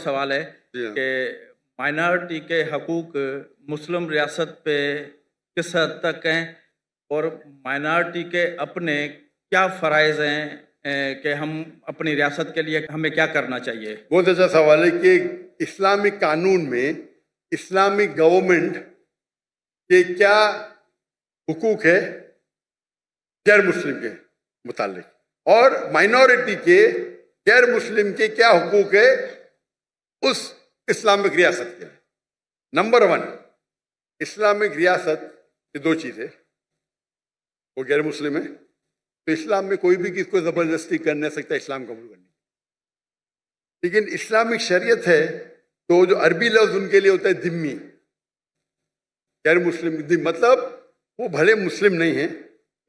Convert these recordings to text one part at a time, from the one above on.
सवाल है जी हाँ। कि माइनॉरिटी के हकूक मुस्लिम रियासत पे किस हद तक हैं और माइनॉरिटी के अपने क्या फ़राइज़ हैं कि हम अपनी रियासत के लिए हमें क्या करना चाहिए। बहुत अच्छा सवाल है कि इस्लामिक कानून में इस्लामिक गवर्नमेंट के क्या हुकूक है गैर मुस्लिम के मुतालिक और माइनॉरिटी के गैर मुस्लिम के क्या हुकूक है उस इस्लामिक रियासत के लिए। नंबर 1, इस्लामिक रियासत ये दो चीज़ है, वो गैर मुस्लिम है तो इस्लाम में कोई भी किसको ज़बरदस्ती कर नहीं सकता इस्लाम कबूल करने। लेकिन इस्लामिक शरीयत है तो जो अरबी लफ्ज उनके लिए होता है दिम्मी, गैर मुस्लिम दिम, मतलब वो भले मुस्लिम नहीं है,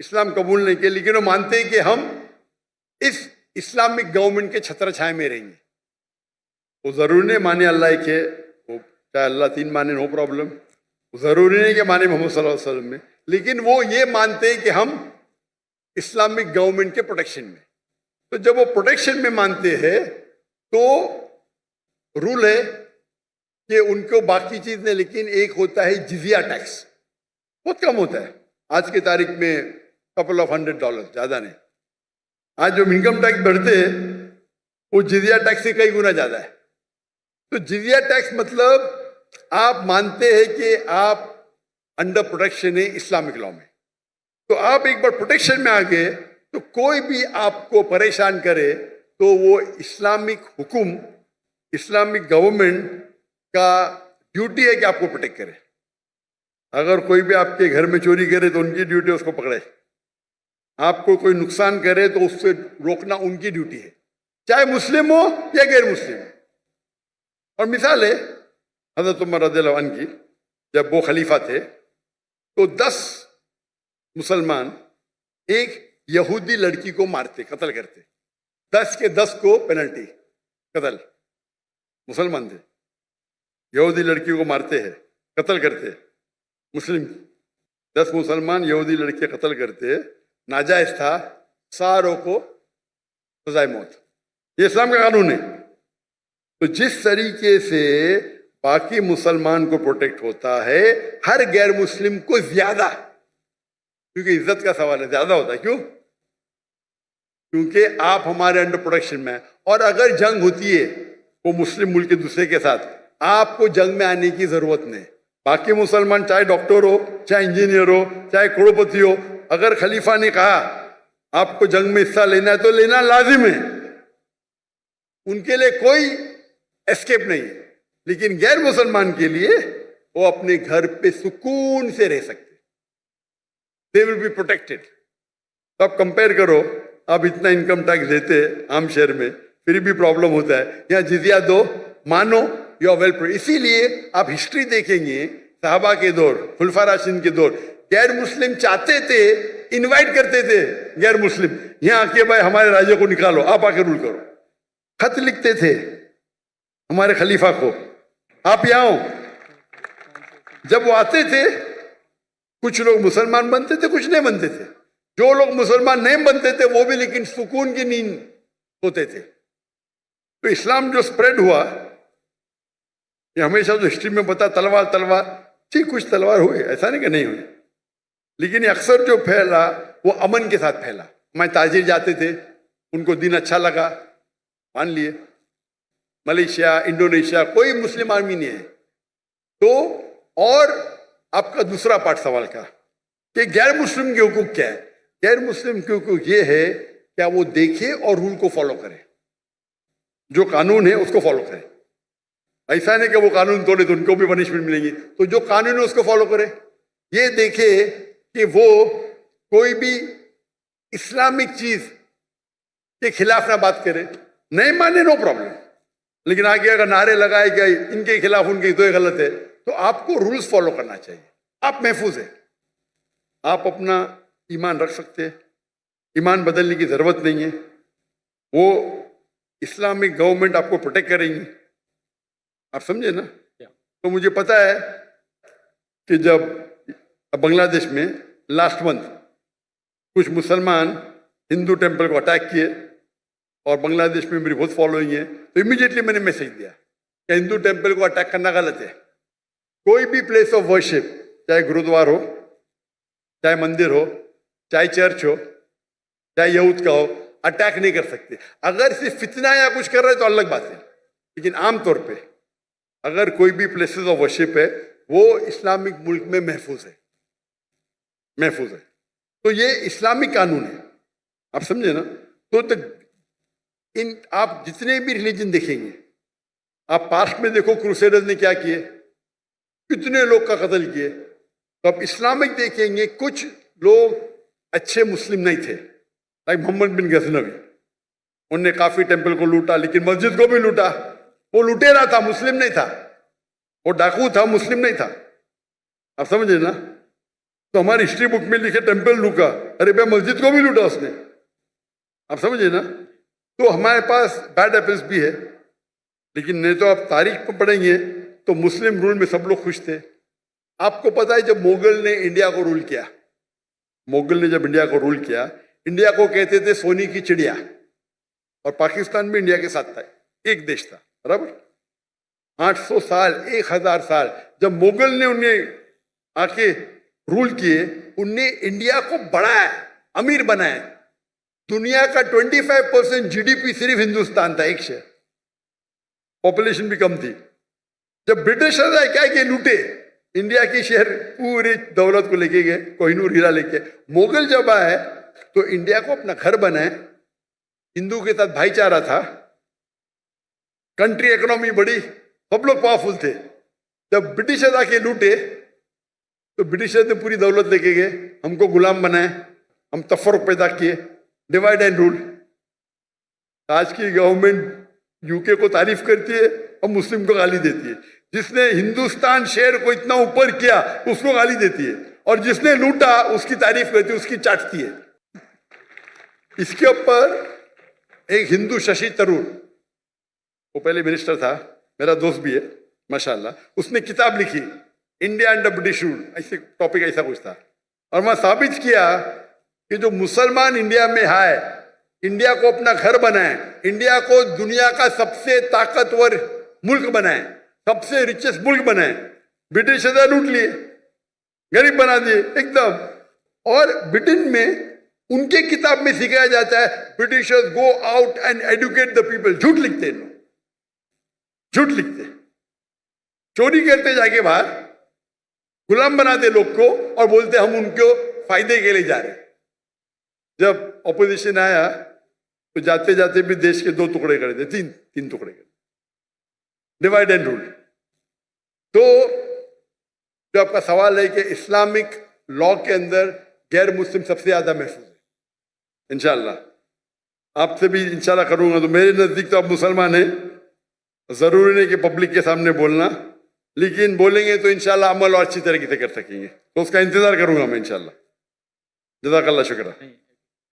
इस्लाम कबूल नहीं किया, लेकिन वो मानते हैं कि हम इस इस्लामिक गवर्नमेंट के छत्र छाया में रहेंगे। वो जरूरी नहीं माने अल्लाह एक है, वो चाहे अल्लाह 3 माने नो प्रॉब्लम, जरूरी नहीं कि माने मोहम्मद सल्लल्लाहु अलैहि वसल्लम में, लेकिन वो ये मानते हैं कि हम इस्लामिक गवर्नमेंट के प्रोटेक्शन में। तो जब वो प्रोटेक्शन में मानते हैं तो रूल है कि उनको बाकी चीज नहीं, लेकिन एक होता है जिजिया टैक्स, बहुत कम होता है आज की तारीख में, कपल ऑफ $100, ज्यादा नहीं। आज जो इनकम टैक्स बढ़ते हैं वो जिजिया टैक्स से कई गुना ज्यादा है। तो जिजिया टैक्स मतलब आप मानते हैं कि आप अंडर प्रोटेक्शन है इस्लामिक लॉ में, तो आप एक बार प्रोटेक्शन में आ गए तो कोई भी आपको परेशान करे तो वो इस्लामिक हुकुम, इस्लामिक गवर्नमेंट का ड्यूटी है कि आपको प्रोटेक्ट करे। अगर कोई भी आपके घर में चोरी करे तो उनकी ड्यूटी है उसको पकड़े, आपको कोई नुकसान करे तो उससे रोकना उनकी ड्यूटी है, चाहे मुस्लिम हो या गैर मुस्लिम। और मिसाल है हज़रत उमर रज़ियल्लाहु अन्हु की, जब वो खलीफा थे तो 10 मुसलमान एक यहूदी लड़की को मारते, कत्ल करते, 10 के 10 को पेनल्टी कत्ल। मुसलमान थे, यहूदी लड़की को मारते हैं, कत्ल करते, मुस्लिम 10 मुसलमान यहूदी लड़की कत्ल करते, नाजायज था, सारों को सजाए मौत। ये इस्लाम का कानून है। तो जिस तरीके से बाकी मुसलमान को प्रोटेक्ट होता है, हर गैर मुस्लिम को ज्यादा, क्योंकि इज्जत का सवाल है, ज्यादा होता है। क्यों? क्योंकि आप हमारे अंडर प्रोटेक्शन में हैं, और अगर जंग होती है वो मुस्लिम मुल्क के दूसरे के साथ, आपको जंग में आने की जरूरत नहीं। बाकी मुसलमान चाहे डॉक्टर हो, चाहे इंजीनियर हो, चाहे करोड़पति हो, अगर खलीफा ने कहा आपको जंग में हिस्सा लेना है तो लेना लाजिम है, उनके लिए कोई एस्केप नहीं है। लेकिन गैर मुसलमान के लिए वो अपने घर पे सुकून से रह सकते, दे विल बी प्रोटेक्टेड। तो आप कंपेयर करो, आप इतना इनकम टैक्स देते आम शहर में, फिर भी प्रॉब्लम होता है, यहाँ जिजिया दो, मानो यू आर वेल। इसीलिए आप हिस्ट्री देखेंगे, सहाबा के दौर, खुलफा राशिदीन के दौर, गैर मुस्लिम चाहते थे, इनवाइट करते थे गैर मुस्लिम, यहाँ आके भाई हमारे राज्य को निकालो, आप आके रूल करो। खत लिखते थे हमारे खलीफा को, आप यहाँ आओ। जब वो आते थे, कुछ लोग मुसलमान बनते थे, कुछ नहीं बनते थे। जो लोग मुसलमान नहीं बनते थे वो भी लेकिन सुकून की नींद होते थे। तो इस्लाम जो स्प्रेड हुआ, ये हमेशा जो हिस्ट्री में बता तलवार तलवार, ठीक कुछ तलवार हुए, ऐसा नहीं कि नहीं हुए, लेकिन अक्सर जो फैला वो अमन के साथ फैला। हमारे ताजिर जाते थे, उनको दिन अच्छा लगा, मान लिए। मलेशिया, इंडोनेशिया, कोई मुस्लिम आर्मी नहीं है। तो और आपका दूसरा पार्ट सवाल का कि गैर मुस्लिम के हुकूक क्या है? गैर मुस्लिम के हुकूक ये है क्या वो देखे और रूल को फॉलो करे, जो कानून है उसको फॉलो करे। ऐसा नहीं कि वो कानून तोड़े तो उनको भी पनिशमेंट मिलेगी, तो जो कानून है उसको फॉलो करे। ये देखे कि वो कोई भी इस्लामिक चीज के खिलाफ ना बात करे, नहीं माने नो प्रॉब्लम, लेकिन आगे अगर नारे लगाए गए इनके खिलाफ उनके तो ये गलत है, तो आपको रूल्स फॉलो करना चाहिए। आप महफूज है, आप अपना ईमान रख सकते हैं, ईमान बदलने की जरूरत नहीं है। वो इस्लामिक गवर्नमेंट आपको प्रोटेक्ट करेंगी, आप समझे ना। तो मुझे पता है कि जब बांग्लादेश में लास्ट मंथ कुछ मुसलमान हिंदू टेम्पल को अटैक किए और बांग्लादेश में मेरी बहुत फॉलोइंग है, तो इमीडिएटली मैंने मैसेज दिया कि हिंदू टेम्पल को अटैक करना गलत है। कोई भी प्लेस ऑफ वर्शिप, चाहे गुरुद्वार हो, चाहे मंदिर हो, चाहे चर्च हो, चाहे यहूद का हो, अटैक नहीं कर सकते। अगर सिर्फ फितना या कुछ कर रहे तो अलग बात है, लेकिन आमतौर पे अगर कोई भी प्लेसेस ऑफ वर्शिप है वो इस्लामिक मुल्क में महफूज है, महफूज है। तो ये इस्लामिक कानून है, आप समझे ना। तो इन आप जितने भी रिलीजन देखेंगे, आप पास्ट में देखो क्रूसेडर्स ने क्या किए, कितने लोग का कत्ल किए। तो आप इस्लामिक देखेंगे, कुछ लोग अच्छे मुस्लिम नहीं थे, लाइक मोहम्मद बिन गजनवी, उनने काफी टेंपल को लूटा, लेकिन मस्जिद को भी लूटा। वो लुटेरा था, मुस्लिम नहीं था, वो डाकू था, मुस्लिम नहीं था। आप समझे ना। तो हमारी हिस्ट्री बुक में लिखे टेंपल लूटा, अरे भाई मस्जिद को भी लूटा उसने, आप समझे ना। तो हमारे पास बैड एपल्स भी है, लेकिन नहीं तो आप तारीख पर पढ़ेंगे तो मुस्लिम रूल में सब लोग खुश थे। आपको पता है जब मुगल ने इंडिया को रूल किया, मुगल ने जब इंडिया को रूल किया, इंडिया को कहते थे सोने की चिड़िया, और पाकिस्तान भी इंडिया के साथ था, एक देश था, बराबर। 800 साल, 1000 साल जब मुगल ने उन्हें आके रूल किए, उनने इंडिया को बढ़ाया, अमीर बनाया। दुनिया का 25% जीडीपी सिर्फ हिंदुस्तान था, एक शहर, पॉपुलेशन भी कम थी। जब ब्रिटिशर्स आए क्या किए, लूटे इंडिया की शहर, पूरी दौलत को लेके गए, कोहिनूर हीरा लेके। मुगल जब आए तो इंडिया को अपना घर बनाए, हिंदू के साथ भाईचारा था, कंट्री इकोनॉमी बढ़ी, सब लोग पावरफुल थे। जब ब्रिटिशर्स आके लूटे तो ब्रिटिशर्स ने पूरी दौलत लेके गए, हमको गुलाम बनाए, हम तफर्रुक पैदा किए, डिवाइड एंड रूल। आज की गवर्नमेंट यूके को तारीफ करती है और मुस्लिम को गाली देती है। जिसने हिंदुस्तान शहर को इतना ऊपर किया उसको गाली देती है, और जिसने लूटा उसकी तारीफ करती है, उसकी चाटती है। इसके ऊपर एक हिंदू शशि तरूर, वो पहले मिनिस्टर था, मेरा दोस्त भी है माशाल्लाह, उसने किताब लिखी इंडिया अंडर ब्रिटिश रूल, ऐसे टॉपिक ऐसा कुछ था। और मैं साबित किया कि जो मुसलमान इंडिया में आए, इंडिया को अपना घर बनाए, इंडिया को दुनिया का सबसे ताकतवर मुल्क बनाए, सबसे रिचेस्ट मुल्क बनाए, ब्रिटिश ने लूट लिए, गरीब बना दिए एकदम। और ब्रिटेन में उनके किताब में सिखाया जाता है Britishers go out and educate the people. झूठ लिखते हैं, झूठ लिखते, चोरी करते जाके बाहर, गुलाम बनाते लोग को और बोलते हम उनको फायदे के लिए जा रहे। जब ऑपोजिशन आया तो जाते जाते भी देश के 2 टुकड़े कर दिए, तीन टुकड़े कर, डिवाइड एंड रूल। तो जो आपका सवाल है कि इस्लामिक लॉ के अंदर गैर मुस्लिम सबसे ज्यादा महफूज है, इंशाल्लाह आपसे भी इंशाल्लाह करूंगा। तो मेरे नजदीक तो आप मुसलमान हैं, जरूरी नहीं कि पब्लिक के सामने बोलना, लेकिन बोलेंगे तो इंशाल्लाह अमल और अच्छी तरीके से कर सकेंगे, तो उसका इंतजार करूंगा मैं इंशाल्लाह। जज़ाकल्लाह, शुक्र।